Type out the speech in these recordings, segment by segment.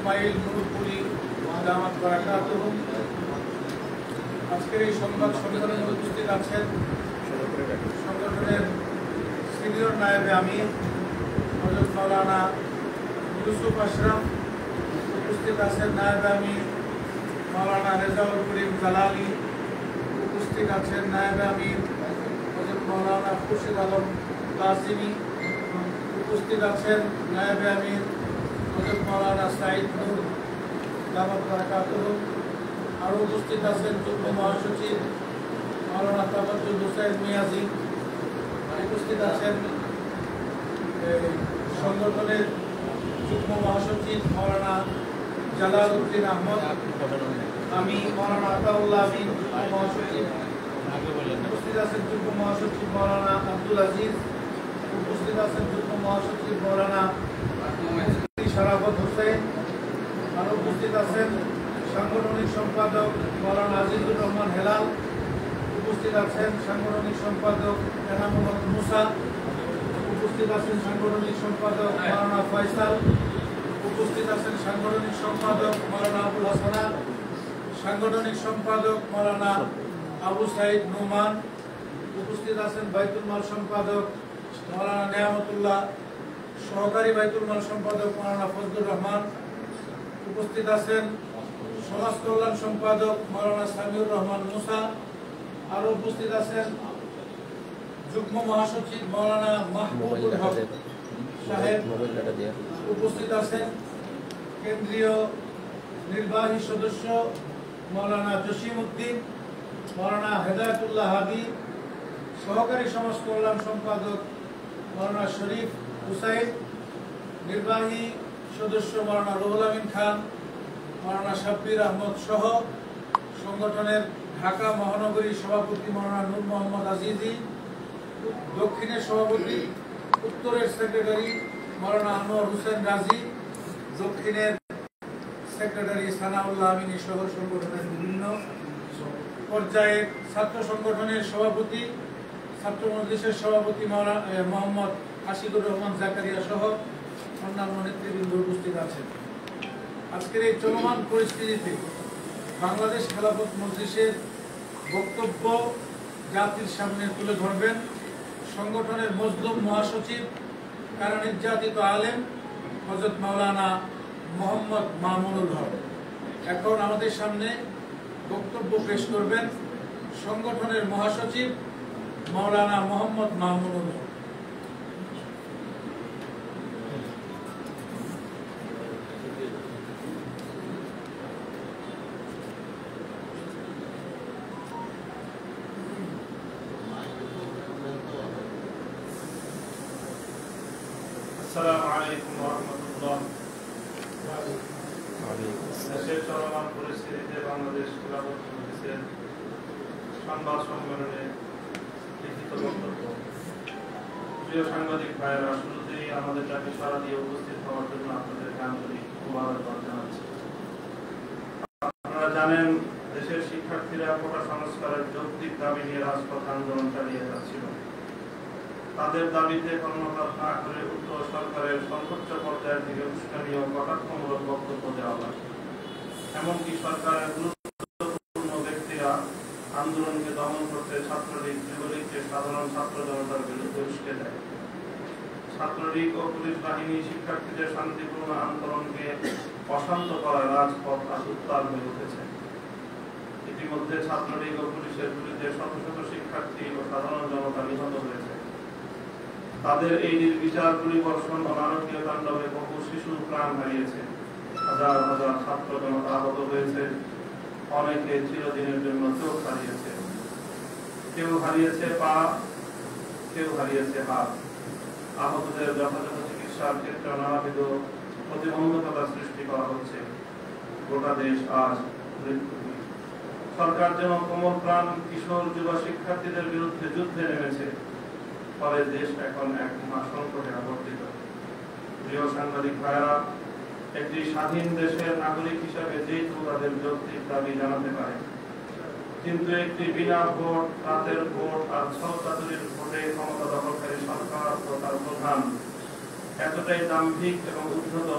ইসমাইল নূরপুরি দামাত বারাকাতুহু। আজকের এই সংবাদ সম্মেলনে উপস্থিত আছেন সংগঠনের সিনিয়র নায়েবে আমির হযরত মাওলানা ইউসুফ আশরাফ, উপস্থিত আছেন নায়েবে আমির মাওলানা রেজাউল করিম জালালি, উপস্থিত আছেন নায়েবে আমির হযরত মাওলানা খুরশিদ আলম কাসিমি, উপস্থিত আছেন নায়েবে আমির হযরত মাওলানা সাঈদ নূর দামাত বারাকাতুহু। আরও উপস্থিত আছেন যুগ্ম মহাসচিব মাওলানা তাবাজ্জুল হুসাইন মিয়াজি, উপস্থিত আছেন সংগঠনের যুগ্ম মহাসচিব মাওলানা জালাল উদ্দিন আহমদ, আমি মাওলানা আতাউল্লাহ আমিন মহাসচিব, উপস্থিত আছেন যুগ্ম মহাসচিব মাওলানা আব্দুল আজিজ, উপস্থিত আছেন যুগ্ম মহাসচিব মাওলানা শরাফত হোসেন, আরও উপস্থিত আছেন সাংগঠনিক সম্পাদক মাওলানা আজিজুর রহমান হেলাল, উপস্থিত আছেন সাংগঠনিক সম্পাদক এনামুল হক মুসা, উপস্থিত আছেন সাংগঠনিক সম্পাদক মাওলানা ফয়সাল, উপস্থিত আছেন সাংগঠনিক সম্পাদক মাওলানা আবুল হাসানা, সাংগঠনিক সম্পাদক মাওলানা আবু সাইদ নোমান, উপস্থিত আছেন বাইতুল মাল সম্পাদক মাওলানা নেয়ামতুল্লাহ, সহকারী বাইতুল মাল সম্পাদক মাওলানা ফজলুর রহমান, উপস্থিত আছেন সমাজ কল্যাণ সম্পাদক মাওলানা সামিউর রহমান মুসা, আরো উপস্থিত আছেন যুগ্ম মহাসচিব মাওলানা মাহমুদুল হক সাহেব, উপস্থিত আছেন কেন্দ্রীয় নির্বাহী সদস্য মাওলানা জসিম উদ্দিন, মাওলানা হেদায়েতুল্লাহ হাদি, সহকারী সমাজ কল্যাণ সম্পাদক মাওলানা শরীফ হুসাইন, নির্বাহী সদস্য মাওলানা রুহুল আমিন খান, মাওলানা শাব্বির আহমদ সহ সংগঠনের ঢাকা মহানগরী সভাপতি মাওলানা নূর মোহাম্মদ আজিজি, দক্ষিণের সভাপতি, উত্তরের সেক্রেটারি মাওলানা আনোয়ার হোসেন রাজি, দক্ষিণের সেক্রেটারি সানাউল্লাহ আমিনী সহ সংগঠনের বিভিন্ন পর্যায়ের ছাত্র সংগঠনের সভাপতি, ছাত্র মজলিসের সভাপতি মোহাম্মদ আশিকুর রহমান জাকারিয়া সহ অন্যান্য নেতৃবৃন্দ উপস্থিত আছেন। আজকের এই চলমান পরিস্থিতিতে বাংলাদেশ খেলাফত মজলিসের বক্তব্য জাতির সামনে তুলে ধরবেন সংগঠনের মজলুম মহাসচিব, কারা নির্যাতিত আলেম হযরত মাওলানা মোহাম্মদ মামুনুল হক। এখন আমাদের সামনে বক্তব্য পেশ করবেন সংগঠনের মহাসচিব মাওলানা মোহাম্মদ মামুনুল হক। আসসালামু আলাইকুম ওয়া রাহমাতুল্লাহ। দেশের চলমান পরিস্থিতিতে বাংলাদেশ খেলাফত মজলিসের সংবাদ সম্মেলনে লিখিত বক্তব্য। প্রিয় সাংবাদিক ভাইয়েরা, শুরুতেই আমাদের ডাকে সাড়া দিয়ে উপস্থিত হওয়ার জন্য আপনাদেরকে আন্তরিক মোবারকবাদ জানাচ্ছি। আপনারা জানেন, দেশের শিক্ষার্থীরা কোটা সংস্কারের যৌক্তিক দাবি নিয়ে রাজপথ আন্দোলন চালিয়ে যাচ্ছিল। তাদের দাবিতে কর্ণপাত না করে উত্তর সরকারের সর্বোচ্চ পর্যায় থেকে উস্কানি ও কটাক্ষমূলক বক্তব্য দেওয়া হয়। এমনকি সরকারের গুরুত্বপূর্ণ ব্যক্তিরা আন্দোলনকে দমন করতে ছাত্রলীগ, যুবলীগকে সাধারণ ছাত্র জনতার বিরুদ্ধে উস্কে দেয়। ছাত্রলীগ ও পুলিশ বাহিনী শিক্ষার্থীদের শান্তিপূর্ণ আন্দোলনকে অশান্ত করায় রাজপথ আজ উত্তাল হয়ে উঠেছে। ইতিমধ্যে ছাত্রলীগ ও পুলিশের বিরুদ্ধে শত শত শিক্ষার্থী ও সাধারণ জনতা নিহত হয়েছে। তাদের এই নির্বিচার পরিবর্ষণ ও নারকীয় তাণ্ডবে বহু শিশু প্রাণ হারিয়েছে, হাজার হাজার ছাত্র জনতা আহত হয়েছে, অনেকে চিরদিনের জন্য চোখ হারিয়েছে, কেউ হারিয়েছে পা, কেউ হারিয়েছে হাত। আহতদের যথাযথ চিকিৎসার ক্ষেত্রে নানাবিধ প্রতিবন্ধকতা সৃষ্টি করা হচ্ছে। গোটা দেশ আজ মৃত্যুহীন। সরকার যেন কোমল প্রাণ কিশোর যুব শিক্ষার্থীদের বিরুদ্ধে যুদ্ধে নেমেছে, ফলে দেশ এখন এক মহাসংকটে আবর্তিত। প্রিয় সাংবাদিক ভাইয়েরা, একটি স্বাধীন দেশের নাগরিক হিসাবে যেই তাদের যৌক্তিক দাবি জানাতে পারে, কিন্তু একটি বিনা ভোট, রাতের ভোট আর ছলচাতুরির ভোটে ক্ষমতা দখলকারী সরকার ও তার প্রধান এতটাই দাম্ভিক এবং উদ্ধত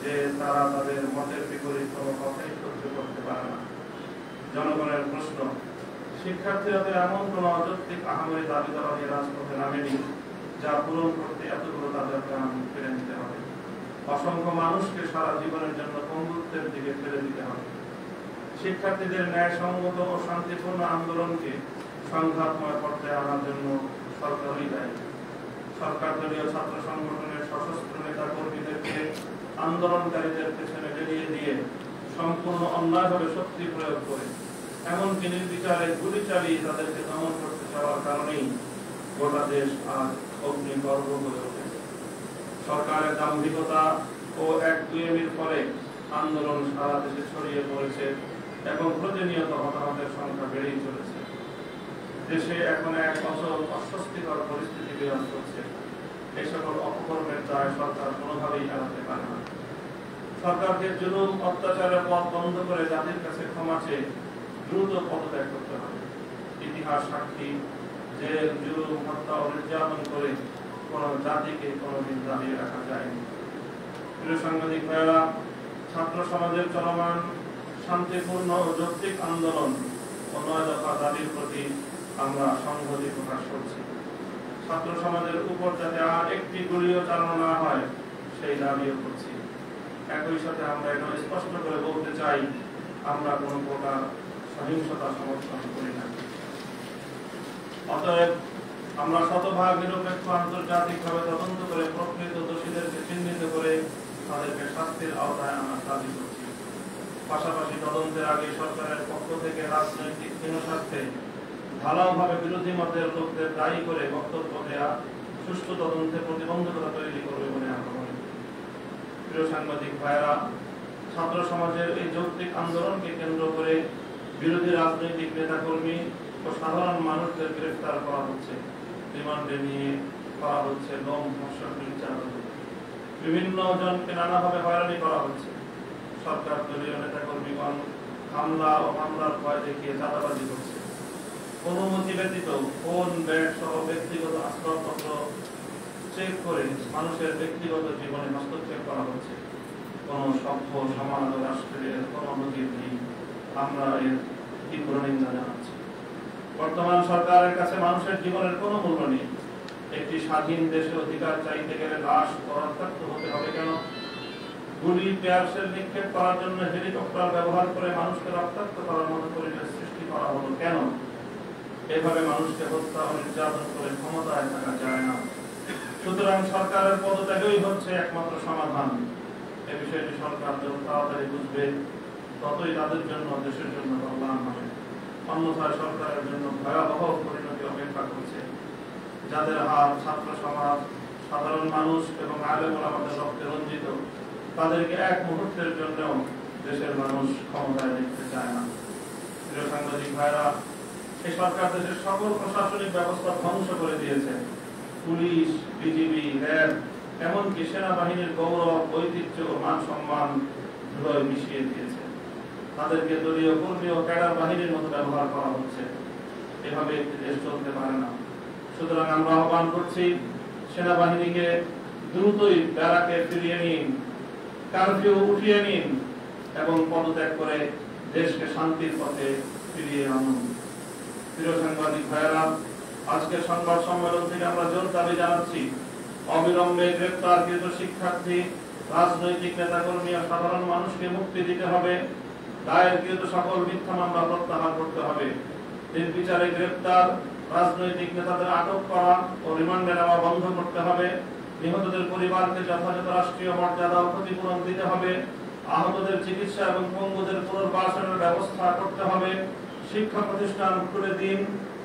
যে তারা তাদের মতের বিপরীত কোনো কথাই সহ্য করতে পারে না। জনগণের প্রশ্ন, শিক্ষার্থীরা এমন কোন অযৌক্তিক আহামরি দাবি দেওয়া নিয়ে রাজপথে নামেনি যা পূরণ করতে এতগুলো তাদের প্রাণ ফেলে নিতে হবে। অসংখ্য মানুষকে সারা জীবনের জন্য পঙ্গুত্বের দিকে ফেলে দিতে হবে। শিক্ষার্থীদের ন্যায়সঙ্গত ও শান্তিপূর্ণ আন্দোলনকে সংঘাতময় পর্যায়ে আনার জন্য সরকারই দায়ী। সরকার দলীয় ছাত্র সংগঠনের সশস্ত্র নেতা কর্মীদেরকে আন্দোলনকারীদের পেছনে বেরিয়ে দিয়ে সম্পূর্ণ অন্যায়ভাবে শক্তি প্রয়োগ করে এমনকি নির্বিচারে গুলি চালিয়ে তাদেরকে দমন করতে চাওয়ার কারণেই গোটা দেশ আজ অগ্নিগর্ভ হয়ে ওঠেছে। সরকারের দাম্ভিকতা ও একগুঁয়েমির ফলে আন্দোলন সারা দেশে ছড়িয়ে পড়েছে এবং প্রতিনিয়ত হতাহতের সংখ্যা বেড়েই চলেছে। দেশে এখন এক অস্বস্তিকর পরিস্থিতি বিরাজ করছে। এই সকল অপকর্মের দায় সরকার কোনোভাবেই এড়াতে পারে না। সরকারকে জুলুম অত্যাচারের পথ বন্ধ করে জাতির কাছে ক্ষমা চেয়ে দ্রুত পদত্যাগ করতে হবে। ইতিহাস সাক্ষী, জেল, জুলুম, হত্যা ও নির্যাতন করে কোন জাতিকে কোনদিন দাবিয়ে রাখা যায়নি। প্রিয় সাংবাদিক ভাইয়েরা, ছাত্র সমাজের চলমান শান্তিপূর্ণ ও যৌক্তিক আন্দোলন ও ৯ দফা দাবির প্রতি আমরা সংহতি প্রকাশ করছি। ছাত্র সমাজের উপর যাতে আর একটি গুলিও চালানো না হয় সেই দাবিও করছি। একই সাথে আমরা এটা স্পষ্ট করে বলতে চাই, আমরা কোন প্রকার সহিংসতা সমর্থন করি না। অতএব আমরা শতভাগ নিরপেক্ষ আন্তর্জাতিকভাবে তদন্ত করে প্রকৃত দোষীদেরকে চিহ্নিত করে তাদেরকে শাস্তির আওতায় আনার দাবি করছি। পাশাপাশি তদন্তের আগে সরকারের পক্ষ থেকে রাজনৈতিক হীনস্বার্থে ঢালাওভাবে বিরোধী মতের লোকদের দায়ী করে বক্তব্য দেয়া সুষ্ঠু তদন্তে প্রতিবন্ধকতা তৈরি করবে বলে আমরা মনে করি। প্রিয় সাংবাদিক ভাইয়েরা, ছাত্র সমাজের এই যৌক্তিক আন্দোলনকে কেন্দ্র করে বিরোধী রাজনৈতিক নেতাকর্মী ও সাধারণ মানুষদের গ্রেফতার করা হচ্ছে, রিমান্ডে নিয়ে করা হচ্ছে, ধর্ষণ, নির্যাতন, বিভিন্ন জনকে নানাভাবে হয়রানি করা হচ্ছে। সরকার দলীয় নেতাকর্মীগণ হামলা ও মামলার ভয় দেখিয়ে চাঁদাবাজি করছে। অনুমতি ব্যতীত ফোন, ব্যাগ সহ ব্যক্তিগত আসবাবপত্র চেক করে মানুষের ব্যক্তিগত জীবনে হস্তক্ষেপ করা হচ্ছে। কোন সভ্য সমাজ ও রাষ্ট্রের কোন নজির নেই। আমরা এর তীব্র নিন্দা জানাচ্ছি। বর্তমান সরকারের কাছে মানুষের জীবনের কোনো মূল্য নেই। একটি স্বাধীন দেশের অধিকার চাইতে গেলে লাশ রক্তাক্ত হতে হবে কেন? গুলি, পেয়ারশেল নিক্ষেপ করার জন্য হেলিকপ্টার ব্যবহার করে মানুষকে রক্তাক্ত করার মতো পরিবেশ সৃষ্টি করা হলো কেন? এভাবে মানুষকে হত্যা ও নির্যাতন করে ক্ষমতায় থাকা যায় না। সুতরাং সরকারের পদত্যাগই হচ্ছে একমাত্র সমাধান। এ বিষয়টি সরকার যত তাড়াতাড়ি বুঝবে ততই তাদের জন্য, দেশের জন্য কল্যাণ হবে। অন্যথায় সরকারের জন্য ভয়াবহ পরিণতি অপেক্ষা করছে। যাদের হাত ছাত্র সমাজ, সাধারণ মানুষ এবং আলেম ওলামাদের রক্তে রঞ্জিত, তাদেরকে এক মুহূর্তের জন্যও দেশের মানুষ ক্ষমতায় দেখতে চায় না। প্রিয় সাংবাদিক ভাইরা, এই সরকার দেশের সকল প্রশাসনিক ব্যবস্থা ধ্বংস করে দিয়েছে। পুলিশ, বিজিবি, র্যাব, এমনকি সেনাবাহিনীর গৌরব, ঐতিহ্য ও মান সম্মান ধুলোয় মিশিয়ে দিয়েছে। তাদেরকে দলীয় কর্মী ও ক্যাডার বাহিনীর মতো ব্যবহার করা হচ্ছে। এভাবে একটি দেশ চলতে পারে না। সুতরাং আমরা আহ্বান করছি, সেনাবাহিনীকে দ্রুতই ব্যারাকে ফিরিয়ে নিন, কারফিউ উঠিয়ে নিন এবং পদত্যাগ করে দেশকে শান্তির পথে ফিরিয়ে আনুন। প্রিয় সাংবাদিক ভাইয়েরা, আজকের সংবাদ সম্মেলন থেকে আমরা জোর দাবি জানাচ্ছি, অবিলম্বে গ্রেফতারকৃত শিক্ষার্থী, রাজনৈতিক নেতাকর্মী ও সাধারণ মানুষকে মুক্তি দিতে হবে। দায়েরকৃত সকল মিথ্যা মামলা প্রত্যাহার করতে হবে। নির্বিচারে গ্রেফতার রাজনৈতিক নেতাদের আটক করা ও রিমান্ডে নেওয়া বন্ধ করতে হবে। নিহতদের পরিবারকে যথাযথ রাষ্ট্রীয় মর্যাদা ও ক্ষতিপূরণ দিতে হবে। আহতদের চিকিৎসা এবং পঙ্গুদের পুনর্বাসনের ব্যবস্থা করতে হবে। শিক্ষা প্রতিষ্ঠান খুলে দিন।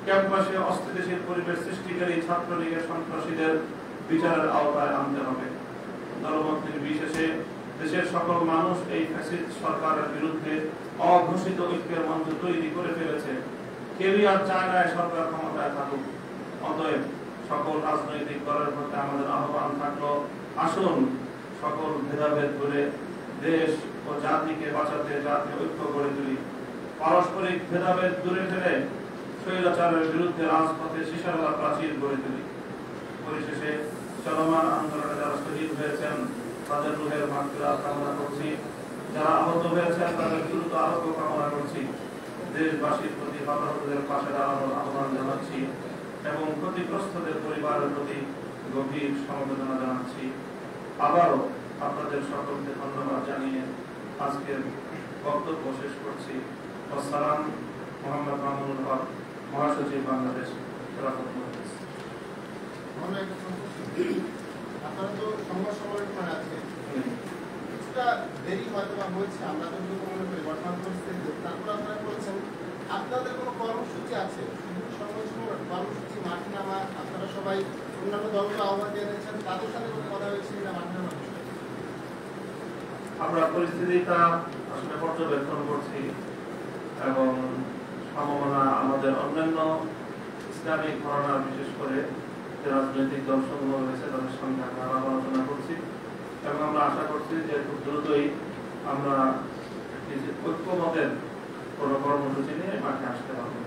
ক্যাম্পাসে অস্থিতিশীল পরিবেশ সৃষ্টিকারী ছাত্রলীগের সন্ত্রাসীদের বিচারের আওতায় আনতে হবে। দলমত নির্বিশেষে দেশের সকল মানুষ এই ফ্যাসিস্ট সরকারের বিরুদ্ধে অঘোষিত ঐক্যের মঞ্চ তৈরি করে ফেলেছে। কেউই আর চায় না সরকার ক্ষমতায় থাকুক। অতএব সকল রাজনৈতিক দলের প্রতি আমাদের আহ্বান থাকলো, আসুন সকল ভেদাভেদ ভুলে দেশ ও জাতিকে বাঁচাতে জাতীয় ঐক্য গড়ে তুলি। পারস্পরিক ভেদাভেদ দূরে ঠেলে স্বৈরাচারের বিরুদ্ধে রাজপথে সীসার প্রাচীর গড়ে তুলি। পরিশেষে চলমান আন্দোলনে যারা শহীদ হয়েছেন তাদের রূহের মাগফিরাত কামনা করছি। যারা আহত হয়েছেন তাদের দ্রুত আরোগ্য কামনা করছি। দেশবাসীর প্রতি হতাহতদের পাশে দাঁড়ানোর আহ্বান জানাচ্ছি এবং ক্ষতিগ্রস্তদের পরিবারের প্রতি গভীর সমবেদনা জানাচ্ছি। আবারও আপনাদের সকলকে ধন্যবাদ জানিয়ে আজকের বক্তব্য শেষ করছি। আসসালাম। মোহাম্মদ মামুনুল হক, মহাসচিব, বাংলাদেশ খেলাফত মজলিস। আপনারা তো সংবাদ সম্মেলন আছে, কিছুটা দেরি হয়তো বা হয়েছে, আমরা তো মনে করি বর্তমান পরিস্থিতিতে। তারপর আপনারা বলছেন আপনাদের কোনো কর্মসূচি আছে, শুধু সংবাদ সম্মেলন কর্মসূচি, মাঠে নামা, আপনারা সবাই অন্যান্য দলগুলো আহ্বান দিয়ে দিয়েছেন, তাদের সাথে কোনো কথা হয়েছে কিনা মাঠে নামা? আমরা পরিস্থিতিটা আসলে পর্যবেক্ষণ করছি এবং সম্ভাবনা আমাদের অন্যান্য ইসলামিক ঘরানা, বিশেষ করে যে রাজনৈতিক দলসমূহ রয়েছে তাদের সঙ্গে আমরা আলোচনা করছি এবং আমরা আশা করছি যে খুব দ্রুতই আমরা ঐক্যমতের কোনো কর্মসূচি নিয়ে মাঠে আসতে পারবো।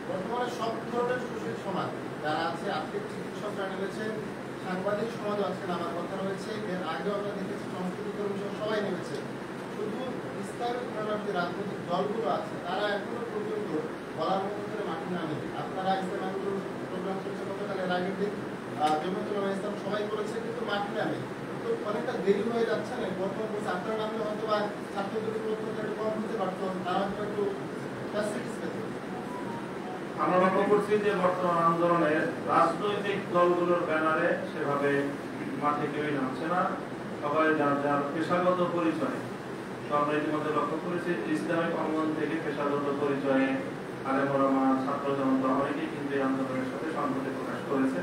বর্তমানে সব ধরনের সুশীল সমাজ যারা আছে, আজকে চিকিৎসকরা নেমেছেন, সাংবাদিক সমাজ আজকে নামার কথা রয়েছে, এর আগেও আমরা দেখেছি সংস্কৃতি কর্মী সবাই নেমেছে। শুধু ইসলামিক ধর্মের যে রাজনৈতিক দলগুলো আছে তারা এখনো পর্যন্ত বলার মতো করে মাঠে নামে। আপনারা ইসলাম আন্দোলন প্রোগ্রাম করছে গতকালের আগের দিন, জমিয়তুল ইসলাম সবাই করেছে, কিন্তু মাঠে নামে তো অনেকটা দেরি হয়ে যাচ্ছে না? বর্তমান বলছে আপনারা নামলে হয়তো বা ছাত্রদের প্রত্যেকটা কম হতে পারতো, তারা হয়তো একটু ফ্যাসিলিটিস পেত। আমরা লক্ষ্য করছি যে বর্তমান আন্দোলনে রাজনৈতিক দলগুলোর ব্যানারে সেভাবে মাঠে কেউই নামছে না, সবাই যার যার পেশাগত পরিচয়। তো আমরা ইতিমধ্যে লক্ষ্য করেছি ইসলামিক অঙ্গন থেকে পেশাগত পরিচয়ে আলেম ওলামা, ছাত্র জনতা অনেকেই কিন্তু এই আন্দোলনের সাথে সংহতি প্রকাশ করেছে।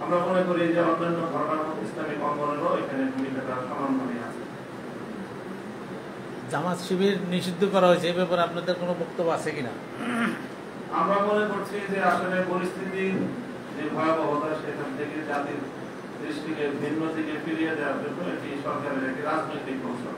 আমরা মনে করি যে অন্যান্য ধর্মের ইসলামিক অঙ্গনেরও এখানে ভূমিকাটা সমানভাবে আছে। জামাত শিবির নিষিদ্ধ করা হয়েছে, এই ব্যাপারে আপনাদের কোনো বক্তব্য আছে কিনা? আমরা মনে করছি যে আসলে পরিস্থিতির যে ভয়াবহতা, সেখান থেকে জাতির দৃষ্টিকে ভিন্ন দিকে ফিরিয়ে দেওয়ার জন্য এটি সরকারের একটি রাজনৈতিক কৌশল।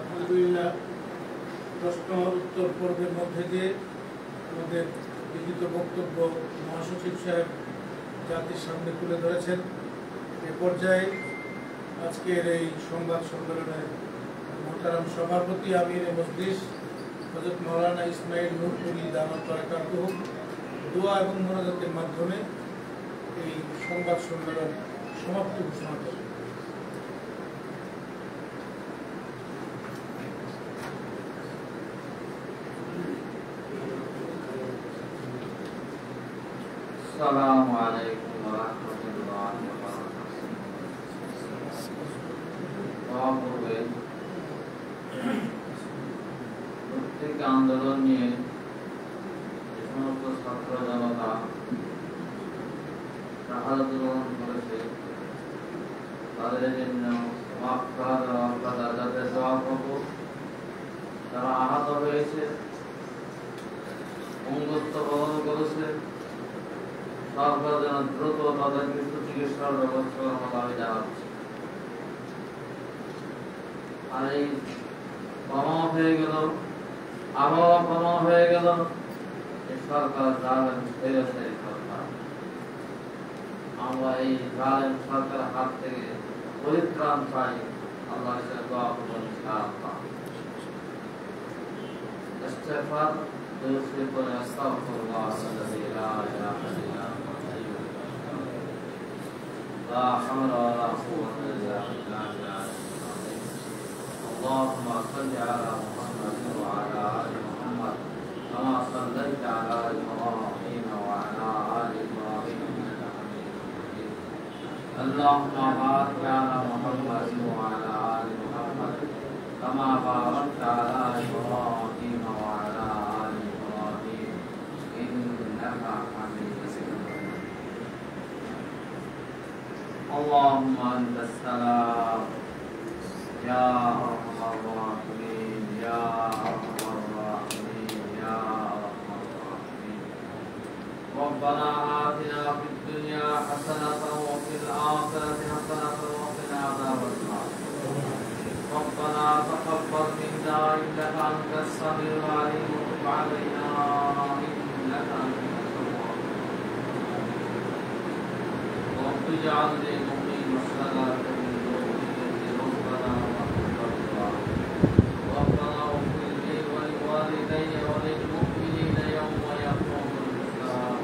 আলহামদুলিল্লাহ, প্রশ্ন উত্তর পর্বের মধ্যে দিয়ে আমাদের লিখিত বক্তব্য মহাসচিব সাহেব জাতির সামনে তুলে ধরেছেন। এ পর্যায়ে আজকের এই সংবাদ সম্মেলনের মোহতারাম সভাপতি আমির মজলিস হযরত মাওলানা ইসমাইল নূরপুরি দামাত বারাকাতুহু দোয়া এবং মোনাজাতের মাধ্যমে এই সংবাদ সম্মেলন সমাপ্ত ঘোষণা করেন। আসসালামু আলাইকুম ওয়া রাহমাতুল্লাহি ওয়া বারাকাতুহু। প্রত্যেক আন্দোলন নিয়ে যে সমস্ত ছাত্র জনতা শাহাদাত গ্রহণ করেছে তাদের জন্য যাতে দোয়া করব। যারা আহত হয়েছে, অঙ্গত্ব বহন করেছে, সরকার যেন দ্রুত তাদের কিছু চিকিৎসার ব্যবস্থা করার দাবি জানাচ্ছে। আর এই প্রমাণ হয়ে গেল, আবহাওয়া প্রমাণ হয়ে গেল, এই সরকার জালেম স্বৈরাচারী সরকার। আমরা এই জালেম সরকারের হাত থেকে পরিত্রাণ চাই। আল্লাহর কাছে দোয়া করব ইনশাআল্লাহ। ইস্তিগফার দুরূদ পড়ে আস্তাগফিরুল্লাহ আল্লাযী লা ইলাহা ইল্লা لا حول ولا قوة إلا بالله. اللهم صل على محمد وعلى آل محمد كما صليت على إبراهيم وعلى آل إبراهيم إنك حميد مجيد. اللهم بارك على محمد وعلى آل محمد كما باركت على إبراهيم وعلى آل إبراهيم إنك حميد مجيد. اللهم أنت السلام يا أرحم الراحمين يا أرحم الراحمين ربنا آتنا في الدنيا حسنة وفي الآخرة حسنة وقنا عذاب النار ربنا تقبل منا إنك أنت السميع العليم وتب علينا إنك أنت التواب رب اجعلني مقيم الصلاة من ذريتي ربنا وتقبل دعاء ربنا اغفر لي ولوالدي وللمؤمنين يوم يقوم الحساب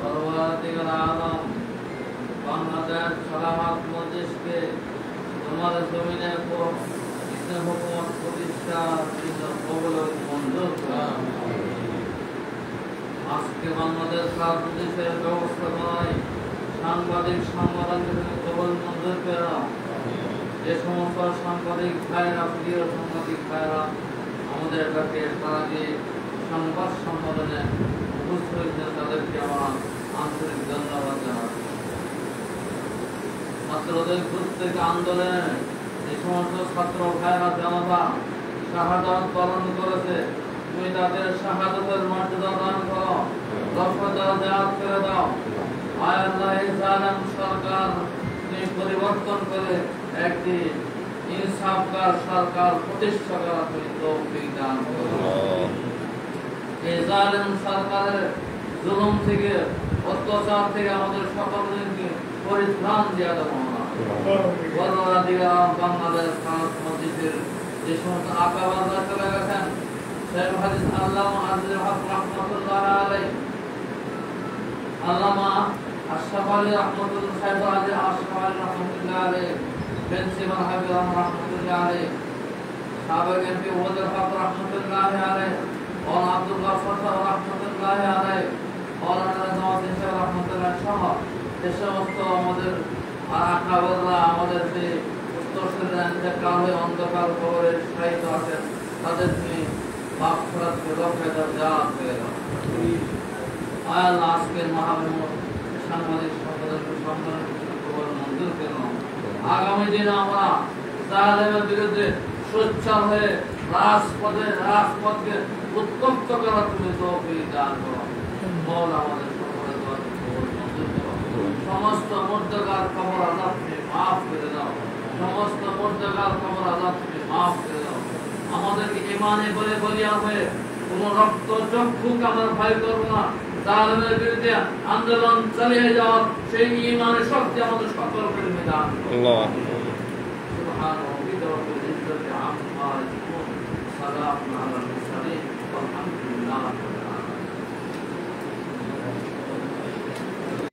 পরওয়ারদিগার আলম বাংলাদেশ সালামাত মজলিসকে তোমার জমিনে ইসলাম হুকুমত প্রতিষ্ঠার জন্য কবুল ও মঞ্জুর করো। আজকে বাংলাদেশ রাজনীতির ব্যবস্থাপনায় সাংবাদিক সংবাদকে কবুল মঞ্জুর করো। যে সমস্ত সাংবাদিক ভাইরা প্রিয় সাংবাদিক ভাইরা আমাদের কাছে তারা যে সংবাদ সম্মেলনে উপস্থিত হয়েছেন তাদেরকে আমার আন্তরিক ধন্যবাদ জানাচ্ছি। ছাত্রদের প্রত্যেক আন্দোলনে যে সমস্ত ছাত্র ভাইরা জনতা শাহাদাত পালন করেছে তুমি তাদের শাহাদাতের মর্যাদা দান করো, রফাদাত করে দাও। আয় আল্লাহ এই জালেম সরকার তুমি পরিবর্তন করে একটি ইনসাফকার সরকার প্রতিষ্ঠা করা তুমি তৌফিক দান করো। এই জালেম সরকারের জুলুম থেকে অত্যাচার থেকে আমাদের সকলকে পরিত্রাণ দেওয়া দেবো না। বাংলাদেশ মসজিদের যে সমস্ত আকাবাদরা চলে গেছেন শেখ হাদিস আল্লামা আজিজুল হক রহমতুল্লাহ আলাইহি, আল্লামা আশরাফ আলী রহমতুল্লাহ সাহেব আলী আশরাফ আলী রহমতুল্লাহ আলাইহি, প্রিন্সিপাল হাবিব রহমতুল্লাহ আলাইহি, সাবেক এমপি ওয়াদুল হক রহমতুল্লাহ আলাইহি, और আব্দুল গফফার রহমতুল্লাহ আলাইহি, মাওলানা নওয়াজ ইনসাফ রহমতুল্লাহ সহ যে সমস্ত আমাদের আকাবাদরা আমাদের যে উত্তরসূরির ইন্তেকাল হয়ে অন্ধকার কবরে শায়িত আছেন তাদের তুমি মাগফিরাত করে রফাদাত জাত করে দাও। আয় আল্লাহ আজকের মাহফিল সাংবাদিক সম্পাদককে সম্মান কবুল মঞ্জুর করুন। আগামী দিনে আমরা জালেমের বিরুদ্ধে সোচ্চার হয়ে রাজপথকে উত্তপ্ত করা তুমি তৌফিক দান করো। মওলা আমাদের সকলের দোয়া কবুল মঞ্জুর করো। সমস্ত মুর্দাগার কবর আযাব তুমি মাফ করে দাও, সমস্ত মুর্দাগার কবর আযাব তুমি মাফ করে দাও। আমাদেরকে ঈমানে বলে বলিয়া হয়ে কোন রক্ত চক্ষুকে আমরা ভয় করব না। জালেমের বিরুদ্ধে আন্দোলন চালিয়ে যাওয়ার সেই ঈমানের শক্তি আমাদের সকলকে দান করো। আল্লাহ সুবহানাহু ওয়া তাআলা সালাম আলাইহি